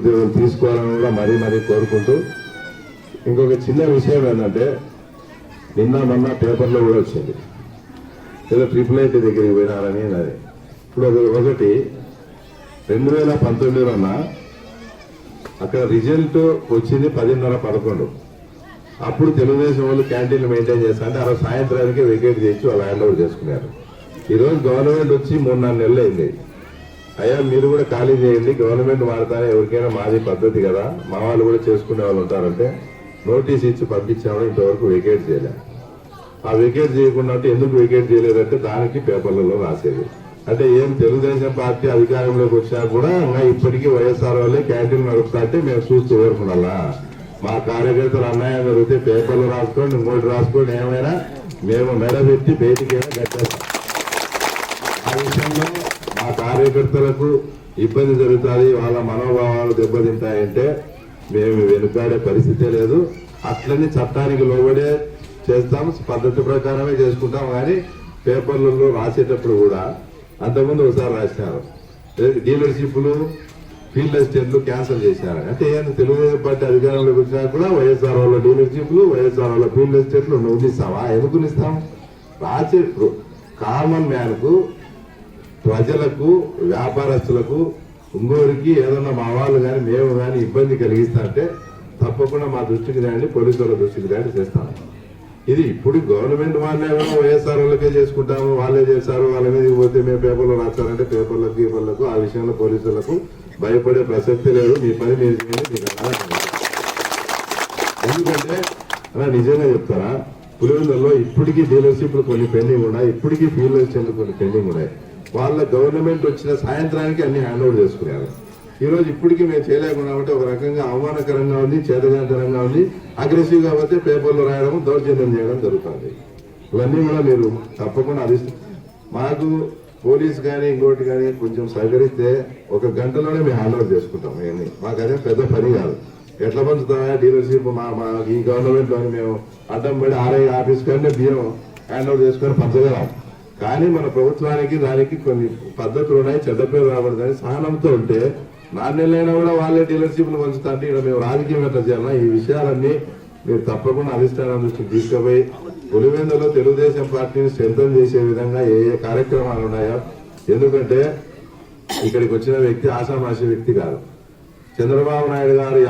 ఉద్యోగం తీసుకోవాలని కూడా మరీ మరీ కోరుకుంటూ ఇంకొక చిన్న విషయం ఏంటంటే నిన్న మొన్న పేపర్లో కూడా వచ్చింది ఏదో IIIT దగ్గరికి పోయినారని. అది ఇప్పుడు ఒకటి 2019లోన అక్కడ రిజల్ట్ వచ్చింది 10:30-11. అప్పుడు తెలుగుదేశం వాళ్ళు క్యాంటీన్లు మెయింటైన్ చేస్తా అంటే ఆ సాయంత్రానికి వెకేట్ చేసి వాళ్ళు హ్యాండ్ ఓవర్ చేసుకున్నారు. ఈరోజు గవర్నమెంట్ వచ్చి 3-4 నెలలు అయింది. అయ్యా మీరు కూడా ఖాళీ చేయండి, గవర్నమెంట్ మారుతానే ఎవరికైనా మాది పద్ధతి కదా, మా వాళ్ళు కూడా చేసుకునే వాళ్ళు ఉంటారంటే నోటీస్ ఇచ్చి పంపించామని ఇంతవరకు వెకేట్ చేయలేదు. ఆ వెకేట్ చేయకుండా ఎందుకు వెకేట్ చేయలేదంటే దానికి పేపర్లలో రాసేది. అంటే ఏం తెలుగుదేశం పార్టీ అధికారంలోకి వచ్చినా కూడా ఇప్పటికీ వైఎస్ఆర్ వాళ్ళే క్యాంటీన్ నడుపుతా అంటే మేము చూస్తూ ఊరుకున్నాలా? మా కార్యకర్తలు అన్యాయం జరిగితే పేపర్లు రాసుకోండి, ఇంకోటి రాసుకోండి, ఏమైనా మేము మెడబెట్టి బయటికైనా కట్టేస్తాం. ఆ విషయంలో మా కార్యకర్తలకు ఇబ్బంది జరుగుతుంది, వాళ్ళ మనోభావాలు దెబ్బతింటాయంటే మేము వెనుకాడే పరిస్థితే లేదు. అట్లనే చట్టానికి లోబడే చేస్తాం, పద్ధతి ప్రకారమే చేసుకుంటాం. కానీ పేపర్లలో రాసేటప్పుడు కూడా అంతకుముందు ఒకసారి రాసినారు డీలర్షిప్లు ఫీల్డ్ అసిస్టెంట్లు క్యాన్సిల్ చేశారు. అంటే తెలుగుదేశం పార్టీ అధికారంలోకి వచ్చినా కూడా వైఎస్ఆర్ వాళ్ళ డీలర్షిప్లు, వైఎస్ఆర్ వాళ్ళ ఫీల్డ్ అసిస్టెంట్లు నువ్వు ఇస్తావా? ఎందుకు ఇస్తాం? రాసే కామన్ మ్యాన్ కు, ప్రజలకు, వ్యాపారస్తులకు, ఇంకోరికి ఏదన్నా మా వాళ్ళు కానీ మేము కానీ ఇబ్బంది కలిగిస్తా అంటే తప్పకుండా మా దృష్టికి రండి, పోలీసుల దృష్టికి రండి, చేస్తాం. ఇది ఇప్పుడు గవర్నమెంట్ వాళ్ళే వైఎస్ఆర్ వాళ్ళకే చేసుకుంటాము, వాళ్ళే చేస్తారు, వాళ్ళ మీద పోతే మేము పేపర్లో రాస్తారంటే పేపర్లకు ఆ విషయంలో పోలీసులకు భయపడే ప్రసక్తి లేదు. మీ పని మీరు చేయండి, మీకు ఎందుకంటే అలా నిజంగా చెప్తారా, పులివెందులలో ఇప్పటికీ డీలర్షిప్లు కొన్ని పెండింగ్ ఉన్నాయి, ఇప్పటికీ ఫీల్డ్ అసిస్టెంట్లు కొన్ని పెండింగ్ ఉన్నాయి. వాళ్ళ గవర్నమెంట్ వచ్చిన సాయంత్రానికి అన్ని హ్యాండ్ ఓవర్ చేసుకున్నారు. ఈ రోజు ఇప్పటికీ మేము చేయలేకుండా ఉంటే ఒక రకంగా అవమానకరంగా ఉంది, చేతగాంతరంగా ఉంది. అగ్రెసివ్ గా పోతే పేపర్లు రాయడం, దౌర్జన్యం చేయడం జరుగుతుంది. ఇవన్నీ కూడా మీరు తప్పకుండా అది మాకు పోలీస్ కానీ ఇంకోటి కానీ కొంచెం సహకరిస్తే 1 గంటలోనే మేము హ్యాండ్ ఓవర్ చేసుకుంటాం. ఇవన్నీ మాకు అదే పెద్ద పని కాదు. ఎట్లా పంచుతామా డీలర్షిప్ మా ఈ గవర్నమెంట్ లోని మేము అడ్డం పడి RI ఆఫీస్ కంటే బియ్యం హ్యాండ్ ఓవర్ చేసుకొని పంచగలం. కానీ మన ప్రభుత్వానికి దానికి కొన్ని పద్ధతులు ఉన్నాయి, చెడ్డ పేరు రాబడదని సహనంతో ఉంటే 4 నెలలైనా కూడా వాళ్ళే డీలర్షిప్లు పంచుతా అంటే ఇక్కడ మేము రాజకీయం ఎట్లా చేయాలన్నా ఈ విషయాలన్నీ మీరు తప్పకుండా అధిష్టానం దృష్టికి తీసుకుపోయి పులివెందులో తెలుగుదేశం పార్టీని స్ట్రెంథన్ చేసే విధంగా ఏ కార్యక్రమాలు ఉన్నాయో. ఎందుకంటే ఇక్కడికి వచ్చిన వ్యక్తి ఆషామాషి వ్యక్తి కాదు. చంద్రబాబు నాయుడు గారు